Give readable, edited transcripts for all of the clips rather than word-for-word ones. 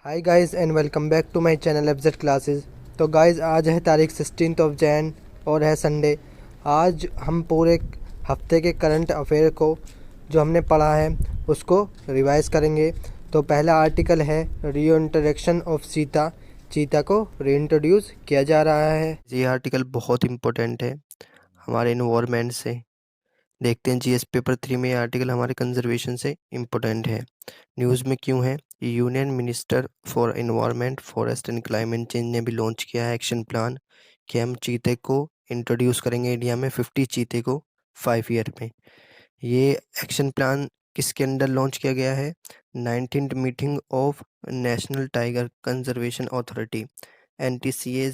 Hi guys and welcome back to my channel FZ classes. तो guys आज है तारीख 16 ऑफ जैन और है संडे। आज हम पूरे हफ्ते के करंट अफेयर को जो हमने पढ़ा है उसको रिवाइज करेंगे। तो पहला आर्टिकल है रीइंट्रोडक्शन ऑफ चीता। चीता को रीइंट्रोड्यूस किया जा रहा है। ये आर्टिकल बहुत इम्पोर्टेंट है हमारे इन्वायरमेंट से। देखते हैं जीएस पेपर 3 में ये आर्टिकल हमारे कंजर्वेशन से इम्पोर्टेंट है। न्यूज़ में क्यों है? Union minister for environment forest and climate change ने भी लॉन्च किया है एक्शन प्लान कि हम चीते को इंट्रोड्यूस करेंगे इंडिया में 50 चीते को 5 ईयर में। ये एक्शन प्लान किसके अंडर लॉन्च किया गया है? 19th meeting of national tiger conservation authority NTCA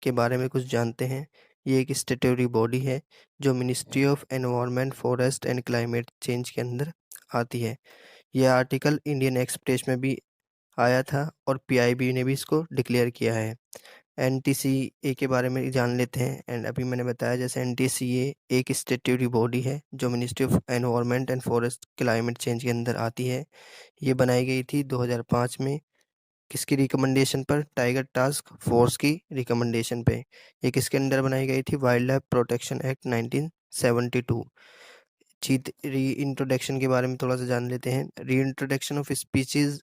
के बारे में कुछ जानते हैं। ये एक स्टेटरी बॉडी है जो ministry of environment forest and climate change के अंदर आती है। यह आर्टिकल इंडियन एक्सप्रेस में भी आया था और पीआईबी ने भी इसको डिक्लेयर किया है। एनटीसीए के बारे में जान लेते हैं। एंड अभी मैंने बताया जैसे एनटीसीए एक स्टेट्यूटरी बॉडी है जो ministry of environment and forest climate change के अंदर आती है। ये बनाई गई थी 2005 में। किसकी रिकमेंडेशन पर? टाइगर टास्क फोर्स की रिकमेंडेशन पे। ये किसके अंदर बनाई गई थी? Wild life protection act 1972। चीत री इंट्रोडक्शन के बारे में थोड़ा सा जान लेते हैं। Reintroduction of species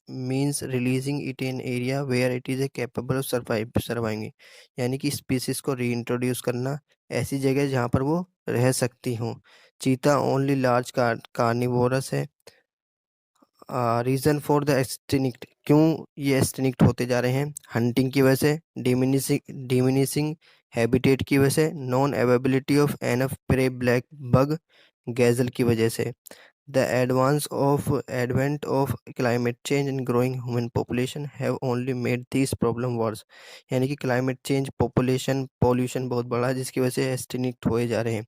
means releasing it in area where it is a capable of surviving. यानी कि स्पीसीज को री इंट्रोड्यूस करना ऐसी जगह जहाँ पर वो रह सकती हों। चीता ओनली लार्ज कार्निवोरस है। रीज़न फॉर द एक्सटिंक्ट, क्यों ये एक्सटिंक्ट होते जा रहे हैं? हंटिंग की वजह से, डिमिनिशिंग हैबिटेट की वजह से, non availability of enough prey black buck gazelle की वजह से। The advent of climate change and growing human population have only made this problem worse. यानी कि क्लाइमेट चेंज, पॉपुलेशन, पॉल्यूशन बहुत बड़ा है जिसकी वजह से एक्सटिंक्ट हुए जा रहे हैं।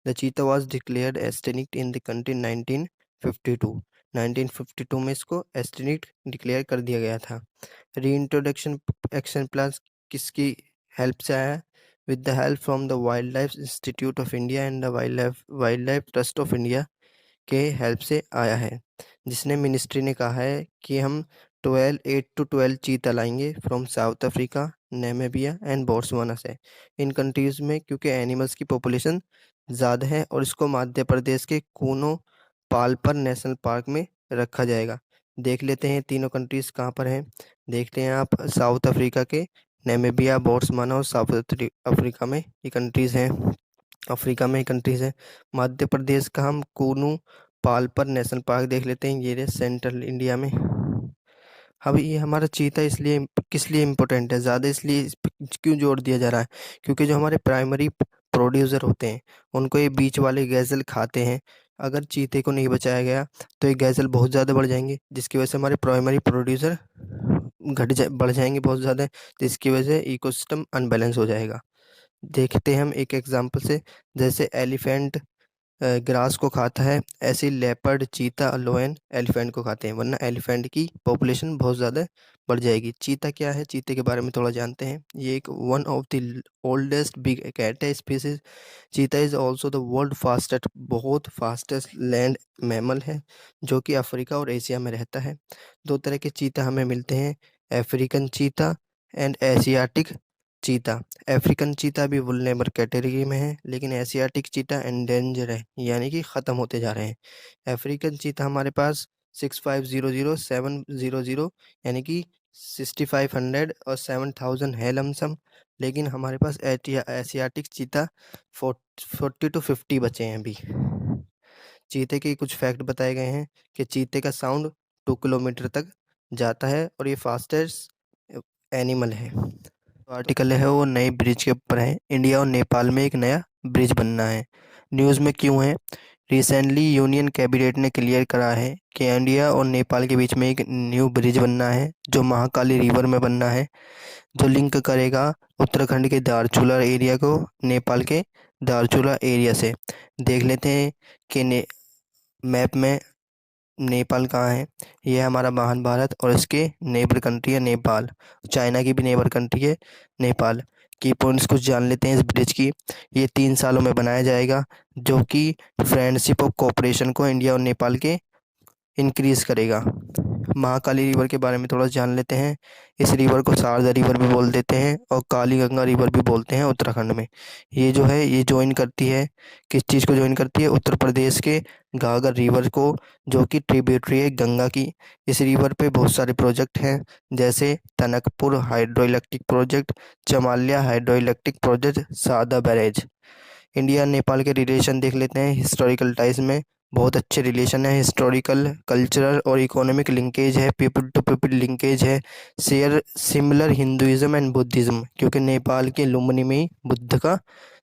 द चीता was declared extinct in the country 1952। 1952 में इसको एक्सटिंक्ट डिक्लेयर कर दिया गया था। री इंट्रोडक्शन एक्शन प्लान किसकी हेल्प से आया? With the help from the wild life institute of India and the wild life trust of India के हेल्प से आया है, जिसने मिनिस्ट्री ने कहा है कि हम 8 to 12 चीता लाएंगे from south Africa, Namibia and Botswana से। इन कंट्रीज़ में क्योंकि एनिमल्स की पॉपुलेशन ज़्यादा है और इसको मध्य प्रदेश के कूनो पालपर नेशनल पार्क में रखा जाएगा। देख लेते हैं तीनों कंट्रीज़ कहाँ पर हैं। देखते हैं आप, साउथ अफ्रीका के नामीबिया, बोट्सवाना और साउथ अफ्रीका में ये कंट्रीज़ हैं। अफ्रीका में कंट्रीज़ हैं। मध्य प्रदेश का हम कूनू पालपर नेशनल पार्क देख लेते हैं। ये रहे सेंट्रल इंडिया में। अब ये हमारा चीता इसलिए किस लिए इम्पोर्टेंट है ज़्यादा, इसलिए इस पे क्यों जोर दिया जा रहा है? क्योंकि जो हमारे प्राइमरी प्रोड्यूसर होते हैं उनको ये बीच वाले गैज़ल खाते हैं। अगर चीते को नहीं बचाया गया तो ये गैज़ल बहुत ज़्यादा बढ़ जाएंगे जिसकी वजह से हमारे प्राइमरी प्रोड्यूसर बढ़ जाएंगे बहुत ज़्यादा, जिसकी वजह से इकोसिस्टम अनबैलेंस हो जाएगा। देखते हैं हम एक एग्जांपल से। जैसे एलिफेंट ग्रास को खाता है, ऐसे लेपर्ड, चीता, लोयन एलिफेंट को खाते हैं, वरना एलिफेंट की पॉपुलेशन बहुत ज़्यादा बढ़ जाएगी। चीता क्या है? चीते के बारे में थोड़ा जानते हैं। ये एक one of the oldest big cat है species. Cheetah is also the world fastest, बहुत फास्टेस्ट लैंड मैमल है जो कि अफ्रीका और एशिया में रहता है। दो तरह के चीता हमें मिलते हैं, African cheetah and Asiatic cheetah. African cheetah भी वुल्नेरेबल कैटेगरी में है, लेकिन एशियाटिक चीता एंडेंजर है, यानी कि ख़त्म होते जा रहे हैं। अफ्रीकन चीता हमारे पास 6500 700 यानी कि 6500 और 7000 है लमसम। लेकिन हमारे पास एशियाटिक चीता 40 to 50 बचे हैं अभी। चीते के कुछ फैक्ट बताए गए हैं कि चीते का साउंड 2 किलोमीटर तक जाता है और ये फास्टेस्ट एनिमल है। आर्टिकल है वो नए ब्रिज के ऊपर है। इंडिया और नेपाल में एक नया ब्रिज बनना है। न्यूज़ में क्यों है? रिसेंटली यूनियन कैबिनेट ने क्लियर करा है कि इंडिया और नेपाल के बीच में एक न्यू ब्रिज बनना है जो महाकाली रिवर में बनना है, जो लिंक करेगा उत्तराखंड के धारचूला एरिया को नेपाल के धारचूला एरिया से। देख लेते हैं कि मैप में नेपाल कहाँ है। ये है हमारा महान भारत और इसके नेबर कंट्री है नेपाल। चाइना की भी नेबर कंट्री है नेपाल। की पॉइंट्स कुछ जान लेते हैं इस ब्रिज की। ये 3 सालों में बनाया जाएगा जो कि फ्रेंडशिप और कोऑपरेशन को इंडिया और नेपाल के इंक्रीज़ करेगा। महाकाली रिवर के बारे में थोड़ा जान लेते हैं। इस रिवर को शारदा रिवर भी बोल देते हैं और काली गंगा रिवर भी बोलते हैं उत्तराखंड में। ये जो है ये ज्वाइन करती है, किस चीज़ को ज्वाइन करती है? उत्तर प्रदेश के घाघर रिवर को, जो कि ट्रिब्यूटरी है गंगा की। इस रिवर पे बहुत सारे प्रोजेक्ट हैं, जैसे Tanakpur hydro electric project, Chamalya hydro electric project, Sada barrage. India Nepal के रिलेशन देख लेते हैं। हिस्टोरिकल टाइज में बहुत अच्छे रिलेशन है, हिस्टोरिकल, कल्चरल और इकोनॉमिक लिंकेज है, पीपल टू पीपल लिंकेज है, share similar Hinduism and Buddhism, क्योंकि नेपाल के लुम्बिनी में ही बुद्ध का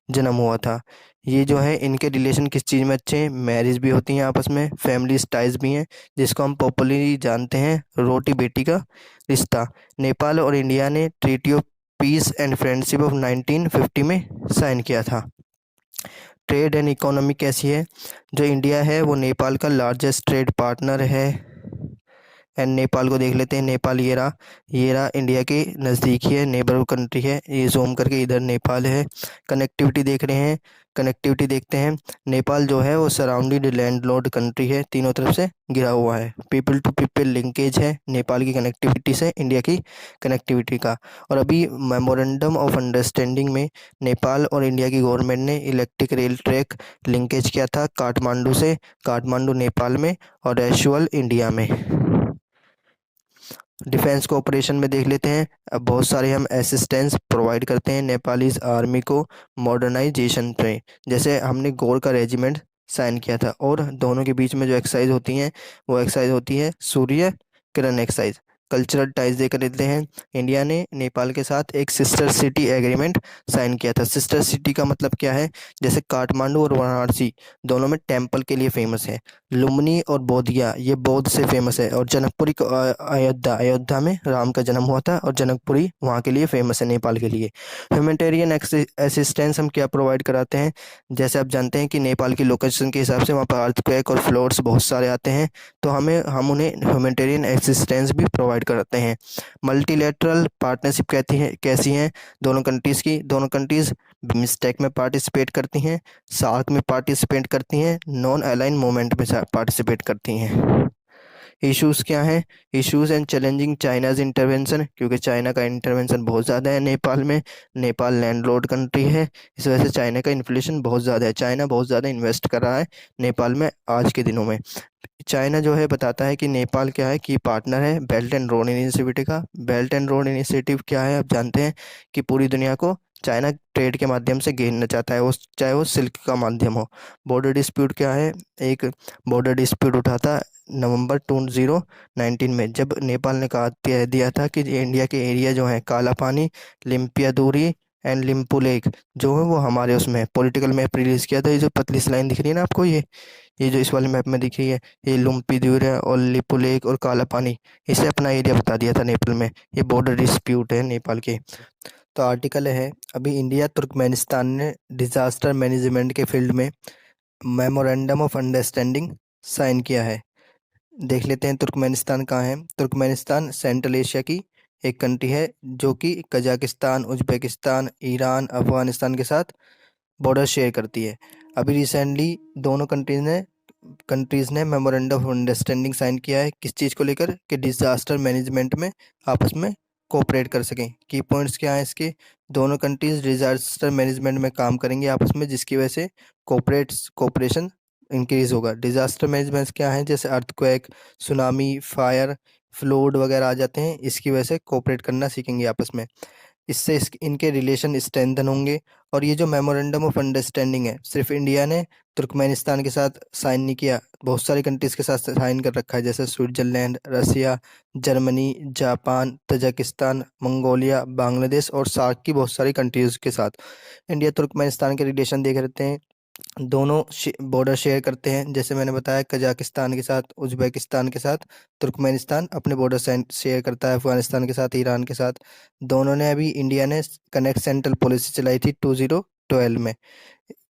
जन्म हुआ था। ये जो है इनके रिलेशन किस चीज़ में अच्छे हैं? मैरिज भी होती हैं आपस में, फैमिली टाइज भी हैं, जिसको हम पॉपुलरली जानते हैं रोटी बेटी का रिश्ता। नेपाल और इंडिया ने treaty of peace and friendship of 1950 में साइन किया था। ट्रेड एंड इकोनॉमी कैसी है? जो इंडिया है वो नेपाल का लार्जेस्ट ट्रेड पार्टनर है। एंड नेपाल को देख लेते हैं। नेपाल ये रहा इंडिया के नज़दीक ही है, नेबरहुड कंट्री है। ये जूम करके इधर नेपाल है। कनेक्टिविटी देख रहे हैं, कनेक्टिविटी देखते हैं। नेपाल जो है वो सराउंडेड लैंडलॉर्ड कंट्री है, तीनों तरफ से घिरा हुआ है। पीपल टू पीपल लिंकेज है नेपाल की कनेक्टिविटी से इंडिया की कनेक्टिविटी का। और अभी मेमोरेंडम ऑफ अंडरस्टैंडिंग में नेपाल और इंडिया की गवर्नमेंट ने इलेक्ट्रिक रेल ट्रैक लिंकेज किया था काठमांडू से, काठमांडू नेपाल में और रैशुअल इंडिया में। डिफेंस कोऑपरेशन में देख लेते हैं। अब बहुत सारे हम असिस्टेंस प्रोवाइड करते हैं नेपालीज आर्मी को मॉडर्नाइजेशन पे। जैसे हमने गोर का रेजिमेंट साइन किया था, और दोनों के बीच में जो एक्सरसाइज होती हैं वो एक्सरसाइज होती है Surya Kiran exercise. Cultural ties देख लेते हैं। इंडिया ने नेपाल के साथ एक सिस्टर सिटी एग्रीमेंट साइन किया था। सिस्टर सिटी का मतलब क्या है? जैसे काठमांडू और वाराणसी दोनों में टेम्पल के लिए फेमस है। लुम्बिनी और बोधिया ये बौद्ध से फेमस है। और जनकपुरी को अयोध्या में राम का जन्म हुआ था, और जनकपुरी वहाँ के लिए फेमस है नेपाल के लिए। ह्यूमैनिटेरियन असिस्टेंस हम क्या प्रोवाइड कराते हैं? जैसे आप जानते हैं कि नेपाल की लोकेशन के हिसाब से वहाँ पर अर्थक्वेक और फ्लड्स बहुत सारे आते हैं, तो हम उन्हें ह्यूमैनिटेरियन असिस्टेंस भी प्रोवाइड करते हैं। मल्टीलेटरल पार्टनरशिप कहती है कैसी हैं दोनों कंट्रीज़ की? दोनों कंट्रीज़ बिम्स्टेक में पार्टिसिपेट करती हैं, सार्क में पार्टिसिपेट करती हैं, नॉन अलाइन मूवमेंट में पार्टिसिपेट करती हैं। इश्यूज़ क्या हैं? Issues and challenging China's intervention, क्योंकि चाइना का इंटरवेंशन बहुत ज़्यादा है नेपाल में। नेपाल लैंडलॉर्ड कंट्री है, इस वजह से चाइना का इन्फ्लेशन बहुत ज़्यादा है। चाइना बहुत ज़्यादा इन्वेस्ट कर रहा है नेपाल में आज के दिनों में। चाइना जो है बताता है कि नेपाल क्या है कि पार्टनर है बेल्ट एंड रोड इनिशिएटिव का। बेल्ट एंड रोड इनिशिएटिव क्या है? आप जानते हैं कि पूरी दुनिया को चाइना ट्रेड के माध्यम से घेरना चाहता है, वो चाहे वो सिल्क का माध्यम हो। बॉर्डर डिस्प्यूट क्या है? एक बॉर्डर डिस्प्यूट उठा था नवंबर 2019 में, जब नेपाल ने कहा दिया था कि इंडिया के एरिया जो है काला पानी, लिम्पियादूरी एंड लिम्पू लेक जो है वो हमारे उसमें पॉलिटिकल मैप रिलीज़ किया था। ये जो पतली सी लाइन दिख रही है ना आपको, ये जो इस वाले मैप में दिख रही है, ये लुम्पिदूर है और लिपू लेक और काला पानी, इसे अपना एरिया बता दिया था नेपाल में। ये बॉर्डर डिस्प्यूट है नेपाल के। तो आर्टिकल है, अभी इंडिया तुर्कमेनिस्तान ने डिज़ास्टर मैनेजमेंट के फील्ड में मेमोरेंडम ऑफ अंडरस्टैंडिंग साइन किया है। देख लेते हैं तुर्कमेनिस्तान कहाँ है। तुर्कमेनिस्तान सेंट्रल एशिया की एक कंट्री है, जो कि कजाकिस्तान, उज्बेकिस्तान, ईरान, अफ़गानिस्तान के साथ बॉर्डर शेयर करती है। अभी रिसेंटली दोनों कंट्रीज़ ने मेमोरेंडम ऑफ अंडरस्टैंडिंग साइन किया है, किस चीज़ को लेकर? कि डिज़ास्टर मैनेजमेंट में आपस में कोऑपरेट कर सकें। की पॉइंट्स क्या हैं इसके? दोनों कंट्रीज़ डिज़ास्टर मैनेजमेंट में काम करेंगे आपस में, जिसकी वजह से कोऑपरेशन इंक्रीज़ होगा। डिज़ास्टर मैनेजमेंट क्या है? जैसे अर्थक्वेक, सुनामी, फायर, फ्लड वगैरह आ जाते हैं, इसकी वजह से कोऑपरेट करना सीखेंगे आपस में। इससे इनके रिलेशन स्ट्रेंथन होंगे। और ये जो मेमोरेंडम ऑफ अंडरस्टैंडिंग है, सिर्फ इंडिया ने तुर्कमेनिस्तान के साथ साइन नहीं किया, बहुत सारी कंट्रीज़ के साथ साइन कर रखा है, जैसे Switzerland, Russia, Germany, Japan, Tajikistan, Mongolia, Bangladesh और सार्क की बहुत सारी कंट्रीज़ के साथ। इंडिया तुर्कमेनिस्तान के रिलेशन देख लेते हैं। दोनों बॉर्डर शेयर करते हैं, जैसे मैंने बताया कजाकिस्तान के साथ, उज्बेकिस्तान के साथ तुर्कमेनिस्तान अपने बॉर्डर शेयर करता है, अफगानिस्तान के साथ, ईरान के साथ। दोनों ने अभी इंडिया ने कनेक्ट सेंट्रल पॉलिसी चलाई थी 2012 में।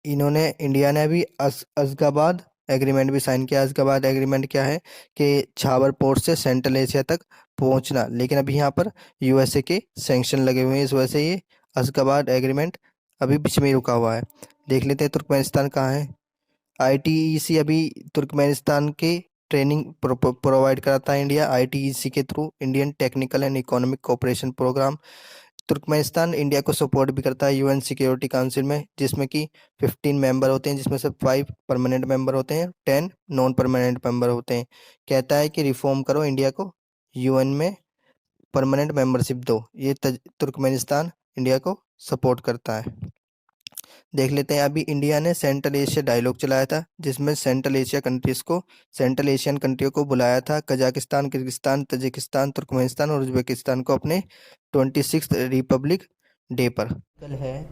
इंडिया ने अभी अशगाबाद एग्रीमेंट भी साइन किया। अशगाबाद एग्रीमेंट क्या है? कि छावर पोर्ट से सेंट्रल एशिया तक पहुंचना, लेकिन अभी यहाँ पर यूएसए के सैंक्शन लगे हुए हैं, इस वजह से ये अशगाबाद एग्रीमेंट अभी बीच में ही रुका हुआ है। देख लेते हैं तुर्कमेनिस्तान कहाँ है। आईटीईसी अभी तुर्कमेनिस्तान के ट्रेनिंग प्रोवाइड कराता है इंडिया ITEC के थ्रू, Indian technical and economic cooperation programme. Turkmenistan India को सपोर्ट भी करता है UN सिक्योरिटी काउंसिल में, जिसमें कि 15 मेंबर होते हैं, जिसमें से 5 परमानेंट मेंबर होते हैं, 10 नॉन परमानेंट मेंबर होते हैं। कहता है कि रिफॉर्म करो, इंडिया को UN में परमानेंट मेंबरशिप दो। ये तुर्कमेनिस्तान इंडिया को सपोर्ट करता है। देख लेते हैं, अभी इंडिया ने सेंट्रल एशिया डायलॉग चलाया था, जिसमें सेंट्रल एशियन कंट्रियों को बुलाया था, कजाकिस्तान, किर्गिस्तान, तजिकिस्तान, तुर्कमेनिस्तान और उज्बेकिस्तान को अपने 26th रिपब्लिक डे पर। कल है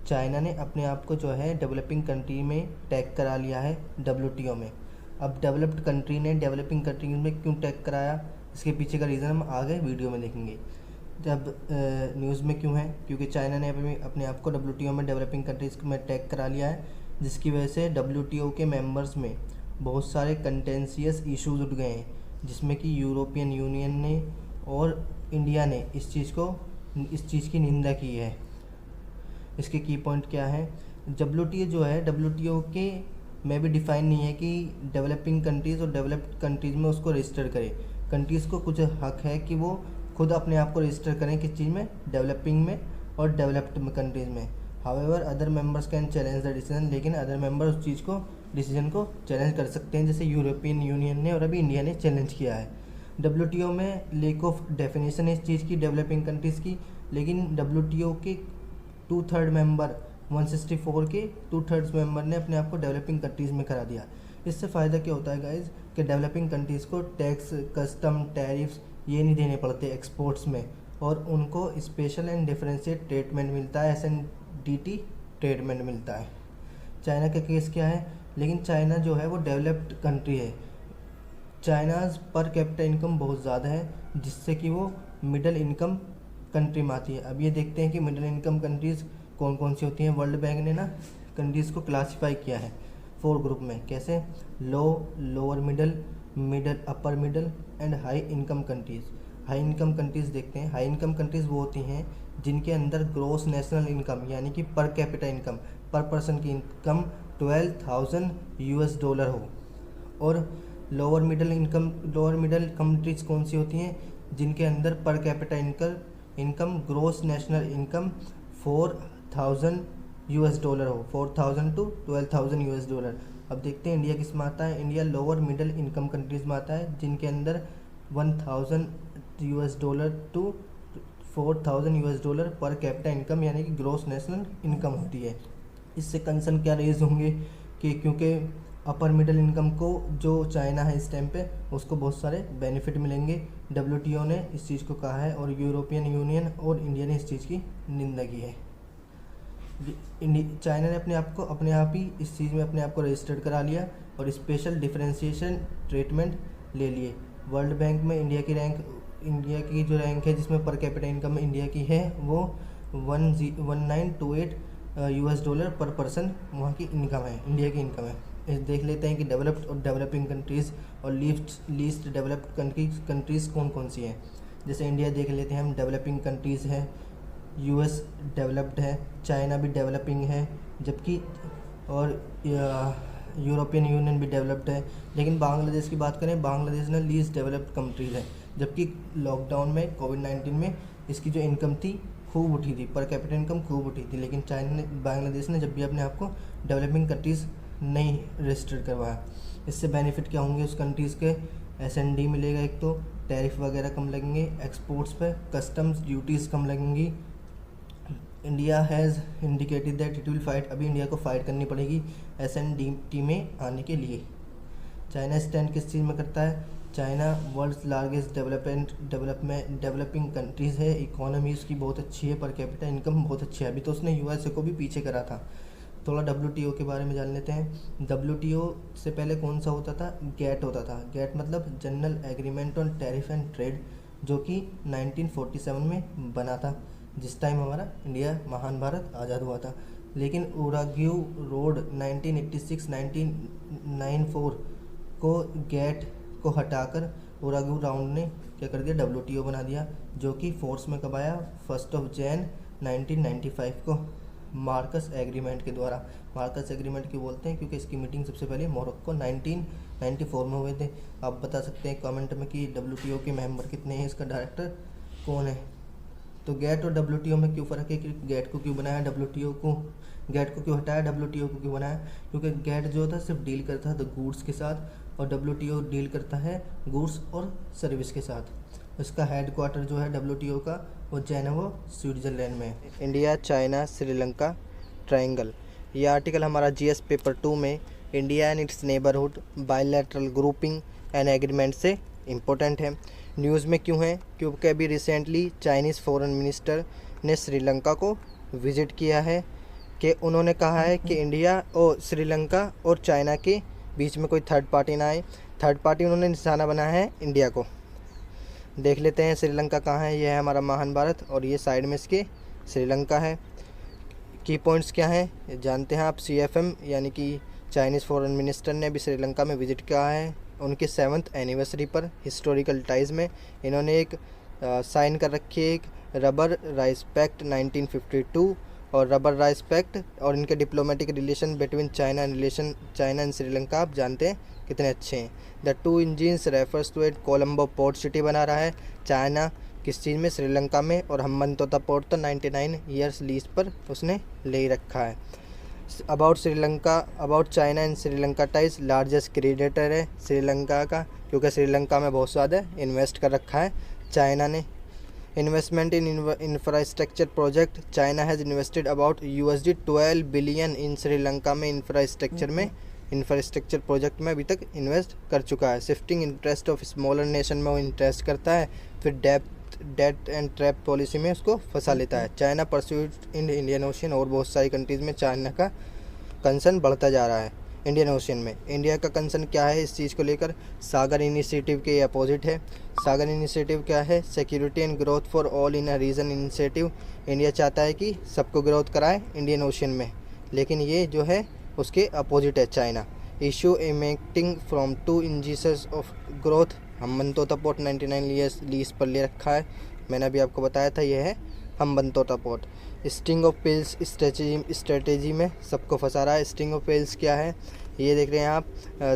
चाइना ने अपने आप को जो है डेवलपिंग कंट्री में टैग करा लिया है WTO में। अब डेवलप्ड कंट्री ने डेवलपिंग कंट्री में क्यों टैग कराया, इसके पीछे का रीज़न हम आगे वीडियो में देखेंगे। जब न्यूज़ में क्यों है, क्योंकि चाइना ने अपने आप को WTO में डेवलपिंग कंट्रीज़ में टैग करा लिया है, जिसकी वजह से WTO के मेंबर्स में बहुत सारे कंटेंशियस इश्यूज उठ गए हैं, जिसमें कि यूरोपियन यूनियन ने और इंडिया ने इस चीज़ की निंदा की है। इसके की पॉइंट क्या है, WTO जो है WTO के में भी डिफाइन नहीं है कि डेवलपिंग कंट्रीज़ और डेवलप्ड कंट्रीज़ में उसको रजिस्टर करे। कंट्रीज़ को कुछ हक है कि वो खुद अपने आप को रजिस्टर करें किस चीज़ में, डेवलपिंग में और डेवलप्ड कंट्रीज़ में। However other members can challenge the decision, लेकिन अदर मेंबर उस चीज़ को डिसीजन को चैलेंज कर सकते हैं, जैसे यूरोपियन यूनियन ने और अभी इंडिया ने चैलेंज किया है। WTO में लेक ऑफ डेफिनेशन है इस चीज़ की डेवलपिंग कंट्रीज़ की, लेकिन WTO के 2/3 मेंबर 164 के 2/3 मेंबर ने अपने आप को डेवलपिंग कंट्रीज़ में करा दिया। इससे फ़ायदा क्या होता है गाइज, कि डेवलपिंग कंट्रीज़ को टैक्स, कस्टम, टैरिफ्स ये नहीं देने पड़ते एक्सपोर्ट्स में, और उनको स्पेशल एंड डिफरेंशिएट ट्रीटमेंट मिलता है, SNDT ट्रीटमेंट मिलता है। चाइना का केस क्या है, लेकिन चाइना जो है वो डेवलप्ड कंट्री है, चाइनाज पर कैपिटा इनकम बहुत ज़्यादा है, जिससे कि वो मिडिल इनकम कंट्री में आती है। अब ये देखते हैं कि मिडिल इनकम कंट्रीज़ कौन कौन सी होती हैं। वर्ल्ड बैंक ने ना कंट्रीज़ को क्लासीफाई किया है 4 ग्रुप में, कैसे, low, lower middle, upper middle and high income countries. High income countries देखते हैं, हाई इनकम कंट्रीज़ वो होती हैं जिनके अंदर ग्रॉस नेशनल इनकम यानी कि पर कैपिटा इनकम, पर पर्सन की इनकम $12,000 हो। और लोअर मिडल कंट्रीज़ कौन सी होती हैं, जिनके अंदर per capita income gross national income $4,000 हो, 4,000 to 12,000 $। अब देखते हैं इंडिया किस में आता है। India lower middle income countries में आता है, जिनके अंदर $1,000 to 4,000 $, पर कैपिटा इनकम यानी कि ग्रॉस नेशनल इनकम होती है। इससे कंसर्न क्या रेज होंगे कि क्योंकि अपर मिडिल इनकम को जो चाइना है इस टाइम पे, उसको बहुत सारे बेनिफिट मिलेंगे। WTO ने इस चीज़ को कहा है और यूरोपियन यूनियन और इंडिया ने इस चीज़ की निंदा की है। चाइना ने अपने आप ही इस चीज़ में अपने आप को रजिस्टर्ड करा लिया और स्पेशल डिफरेंशिएशन ट्रीटमेंट ले लिए। वर्ल्ड बैंक में इंडिया की जो रैंक है, जिसमें पर कैपिटा इनकम इंडिया की है, वो 1928 $, पर पर्सन वहाँ की इनकम है, इंडिया की इनकम है। देख लेते हैं कि डेवलप्ड और डेवलपिंग कंट्रीज़ और लीस्ट डेवलप्ड कंट्रीज़ कौन कौन सी हैं। जैसे इंडिया देख लेते हैं हम, डेवलपिंग कंट्रीज़ है, US डेवलप्ड है, चाइना भी डेवलपिंग है, जबकि और यूरोपियन यूनियन भी डेवलप्ड है। लेकिन बांग्लादेश की बात करें, बांग्लादेश ने लीस्ट डेवलप्ड कंट्रीज़ है, जबकि लॉकडाउन में कोविड-19 में इसकी जो इनकम थी खूब उठी थी, पर कैपिटल इनकम खूब उठी थी। लेकिन बांग्लादेश ने जब भी अपने आप को डेवलपिंग कंट्रीज़ नहीं रजिस्टर करवाया। इससे बेनिफिट क्या होंगे उस कंट्रीज़ के, SND मिलेगा, एक तो टैरिफ वगैरह कम लगेंगे, एक्सपोर्ट्स पे कस्टम्स ड्यूटीज़ कम लगेंगी। India has indicated that it will fight, अभी इंडिया को फाइट करनी पड़ेगी SNDT में आने के लिए। चाइना स्टैंड किस चीज़ में करता है, China world's largest developing countries है, इकोनॉमी उसकी बहुत अच्छी है, पर कैपिटा इनकम बहुत अच्छी है। अभी तो उसने USA को भी पीछे करा था। थोड़ा WTO के बारे में जान लेते हैं। WTO से पहले कौन सा होता था, GATT होता था। GATT मतलब general agreement on tariff and trade, जो कि 1947 में बना था, जिस टाइम हमारा इंडिया महान भारत आज़ाद हुआ था। लेकिन उराग्यू रोड 1986-1994 को GATT को हटाकर उराग्यू राउंड ने क्या कर दिया, WTO बना दिया, जो कि फोर्स में कब आया, 1 जनवरी 1995 को मार्कस एग्रीमेंट के द्वारा। मार्कस एग्रीमेंट क्यों बोलते हैं, क्योंकि इसकी मीटिंग सबसे पहले मोरक्को 94 में हुए थे। आप बता सकते हैं कमेंट में कि WTO के मेंबर कितने हैं, इसका डायरेक्टर कौन है। तो गैट और WTO में क्यों फ़र्क है कि गैट को क्यों बनाया, WTO को, गैट को क्यों हटाया, WTO को क्यों बनाया? क्योंकि गैट जो था सिर्फ डील करता था गुड्स के साथ और WTO डील करता है गुड्स और सर्विस के साथ। इसका हेड क्वार्टर जो है WTO का वो जेनेवा स्विट्ज़रलैंड में। इंडिया चाइना श्रीलंका ट्रायंगल, ये आर्टिकल हमारा GS पेपर 2 में India and it's neighbourhood bilateral grouping and agreement से इम्पोर्टेंट है। न्यूज़ में क्यों है? क्योंकि अभी रिसेंटली चाइनीज़ फॉरेन मिनिस्टर ने श्रीलंका को विज़िट किया है कि उन्होंने कहा है कि इंडिया और श्रीलंका और चाइना के बीच में कोई थर्ड पार्टी ना आए। थर्ड पार्टी उन्होंने निशाना बनाया है इंडिया को। देख लेते हैं श्रीलंका कहाँ है। यह है हमारा महान भारत और ये साइड में इसके श्रीलंका है। की पॉइंट्स क्या हैं जानते हैं आप। CFM यानी कि चाइनीज़ फॉरेन मिनिस्टर ने अभी श्रीलंका में विज़िट किया है। उनके 7th एनिवर्सरी पर हिस्टोरिकल टाइज़ में इन्होंने एक साइन कर रखी है, एक रबर राइस पैक्ट 1952 और रबर राइस पैक्ट, और इनके diplomatic relation between China and Sri Lanka आप जानते हैं कितने अच्छे हैं। The two engines refers to at Colombo port city बना रहा है चाइना किस चीज़ में, श्रीलंका में, और हम्बनतोता पोर्ट तो 99 ईयर्स लीज पर उसने ले ही रखा है। About China and Sri Lanka ties, largest creditor है श्रीलंका का, क्योंकि श्रीलंका में बहुत ज़्यादा इन्वेस्ट कर रखा है चाइना ने। Investment in infrastructure project, China has invested about $12 billion in Sri Lanka में इंफ्रास्ट्रक्चर प्रोजेक्ट में अभी तक इन्वेस्ट कर चुका है। Shifting interest of smaller nation में वो इंटरेस्ट करता है, फिर डेट एंड ट्रैप पॉलिसी में उसको फंसा लेता है। China pursuit in Indian ocean, और बहुत सारी कंट्रीज़ में चाइना का कंसर्न बढ़ता जा रहा है इंडियन ओशियन में। इंडिया का कंसर्न क्या है इस चीज़ को लेकर? सागर इनिशिएटिव के अपोजिट है। सागर इनिशिएटिव क्या है? Security and growth for all in a region initiative. India चाहता है कि सबको ग्रोथ कराए इंडियन ओशियन में, लेकिन ये जो है उसके अपोजिट है China. Issue impacting from 2 engines of growth, Hambantota port 99 years lease पर ले रखा है। मैंने अभी आपको बताया था यह है Hambantota port. String of pearls strategy में सबको फंसा रहा है। स्ट्रिंग ऑफ पेल्स क्या है ये देख रहे हैं आप।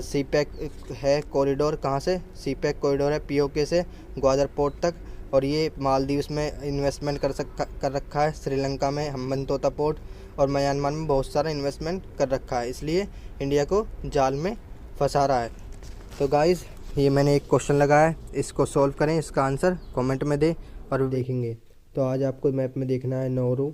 CPEC है कॉरिडोर, कहाँ से? CPEC कॉरिडोर है POK से ग्वादर पोर्ट तक, और ये मालदीव्स में इन्वेस्टमेंट कर रखा है, श्रीलंका में हम्बनतोता पोर्ट, और म्यांमार में बहुत सारा इन्वेस्टमेंट कर रखा है, इसलिए इंडिया को जाल में फंसा रहा है। तो गाइज़ ये मैंने एक क्वेश्चन लगाया है, इसको सॉल्व करें, इसका आंसर कमेंट में दें और देखेंगे। तो आज आपको मैप में देखना है नौरू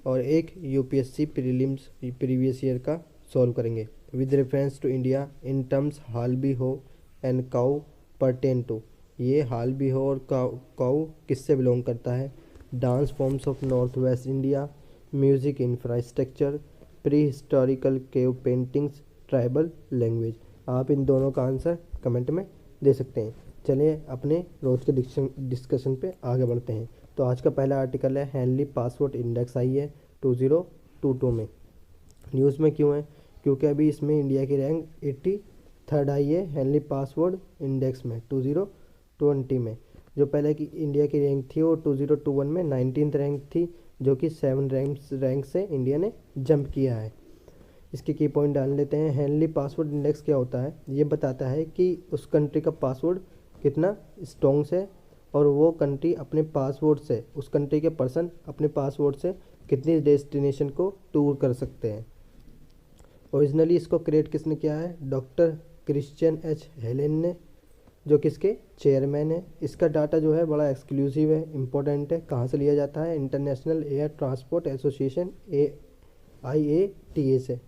और एक UPSC प्रीलिम्स प्रीवियस ईयर का सॉल्व करेंगे with reference to India in terms हालबी हो एंड काउ परटेन टू। ये हालबी हो और काउ किससे बिलोंग करता है? Dance forms of north west India, music infrastructure, pre historical cave paintings, tribal language. आप इन दोनों का आंसर कमेंट में दे सकते हैं। चलिए अपने रोज़ के डिस्कशन पे आगे बढ़ते हैं। तो आज का पहला आर्टिकल है हेनली पासवर्ड इंडेक्स आई है 2022 में। न्यूज़ में क्यों है? क्योंकि अभी इसमें इंडिया की रैंक 83rd आई है हेनली पासवर्ड इंडेक्स में 2020 में। जो पहले की इंडिया की रैंक थी वो 2021 में 19th रैंक थी, जो कि 7 रैंक से इंडिया ने जंप किया है। इसके की पॉइंट डाल लेते हैं। हेनली पासवर्ड इंडेक्स क्या होता है? ये बताता है कि उस कंट्री का पासवर्ड कितना स्ट्रॉन्ग है, और वो कंट्री अपने पासवर्ड से, उस कंट्री के पर्सन अपने पासवर्ड से कितनी डेस्टिनेशन को टूर कर सकते हैं। ओरिजिनली इसको क्रिएट किसने किया है? डॉक्टर क्रिश्चियन H हेलेन ने, जो किसके चेयरमैन है। इसका डाटा जो है बड़ा एक्सक्लूसिव है, इम्पोर्टेंट है। कहाँ से लिया जाता है? International air transport association IATA से।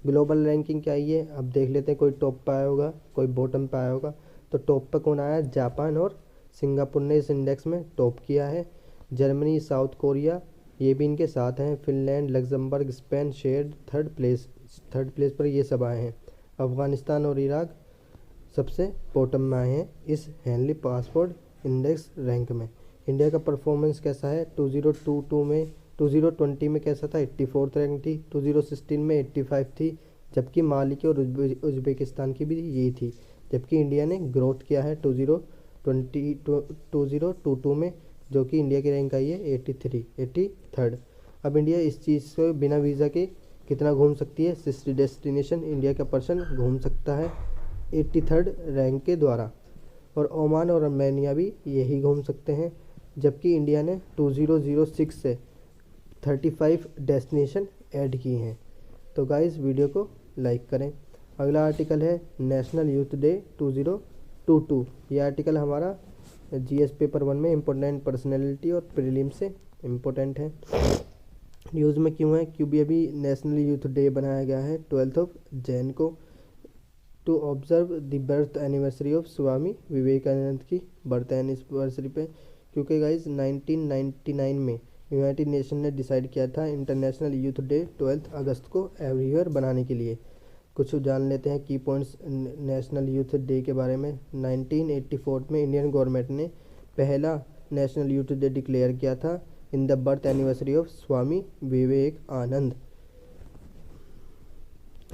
ग्लोबल रैंकिंग क्या है? अब देख लेते हैं, कोई टॉप पे आया होगा, कोई बॉटम पे आया होगा। तो टॉप पे कौन आया? जापान और सिंगापुर ने इस इंडेक्स में टॉप किया है। जर्मनी, साउथ कोरिया ये भी इनके साथ हैं। Finland, Luxembourg, Spain shared third place पर ये सब आए हैं। अफ़गानिस्तान और इराक सबसे बॉटम में आए हैं इस हेनली पासवर्ड इंडेक्स रैंक में। इंडिया का परफॉर्मेंस कैसा है? 2020 में कैसा था? 84th रैंक थी। 2016 में 85 थी, जबकि माली की और उज्बेकिस्तान की भी यही थी। जबकि इंडिया ने ग्रोथ किया है 2022 में, जो कि इंडिया की रैंक आई है 83rd। अब इंडिया इस चीज़ से बिना वीज़ा के कितना घूम सकती है? 60 डेस्टिनेशन इंडिया का पर्सन घूम सकता है। 83rd रैंक के द्वारा, और ओमान और अर्मेनिया भी यही घूम सकते हैं, जबकि इंडिया ने 2006 से 35 डेस्टिनेशन ऐड की हैं। तो गाइस वीडियो को लाइक करें। अगला आर्टिकल है नेशनल यूथ डे 2022। यह आर्टिकल हमारा जीएस पेपर 1 में इम्पोर्टेंट पर्सनैलिटी और प्रीलिम से इम्पोर्टेंट है। न्यूज़ में क्यों है? क्योंकि अभी नेशनल यूथ डे बनाया गया है 12 जैन को, to observe the birth anniversary of Swami Vivekananda की बर्थ एनिवर्सरी पे। क्योंकि गाइज 1999 में यूनाइटेड नेशन ने डिसाइड किया था इंटरनेशनल यूथ डे 12 अगस्त को एवरी बनाने के लिए। कुछ जान लेते हैं की पॉइंट्स नेशनल यूथ डे के बारे में। 1984 में इंडियन गवर्नमेंट ने पहला नेशनल यूथ डे डिक्लेयर किया था in the birth anniversary of Swami Vivekananda.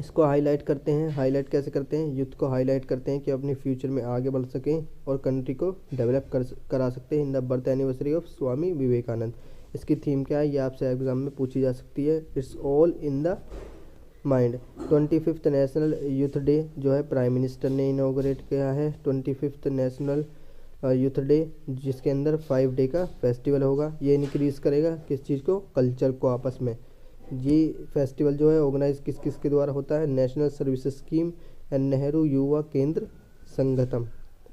इसको हाईलाइट करते हैं। हाईलाइट कैसे करते हैं? यूथ को हाईलाइट करते हैं कि अपने फ्यूचर में आगे बढ़ सकें और कंट्री को डेवलप करा सकते हैं in the birth anniversary of Swami Vivekananda. इसकी थीम क्या है? ये आपसे एग्जाम में पूछी जा सकती है। It's all in the mind. 25th national youth day जो है प्राइम मिनिस्टर ने इनॉग्रेट किया है। 25th नेशनल यूथ डे जिसके अंदर 5 डे का फेस्टिवल होगा। ये इंक्रीज़ करेगा किस चीज़ को? कल्चर को आपस में। ये फेस्टिवल जो है ऑर्गेनाइज किस किस के द्वारा होता है? National service scheme and Nehru युवा केंद्र संगठन।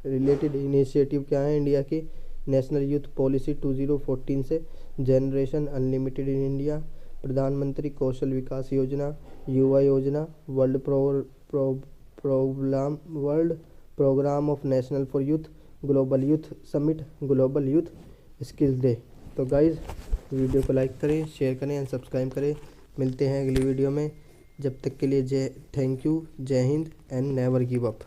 रिलेटेड इनिशिएटिव क्या है इंडिया के? नेशनल यूथ पॉलिसी 2014 से, जनरेशन अनलिमिटेड इन इंडिया, प्रधानमंत्री कौशल विकास योजना, युवा योजना, world program of national for youth, global youth summit, global youth skills day. तो गाइज़ वीडियो को लाइक करें, शेयर करें एंड सब्सक्राइब करें। मिलते हैं अगली वीडियो में। जब तक के लिए थैंक यू, जय Hind and never give up.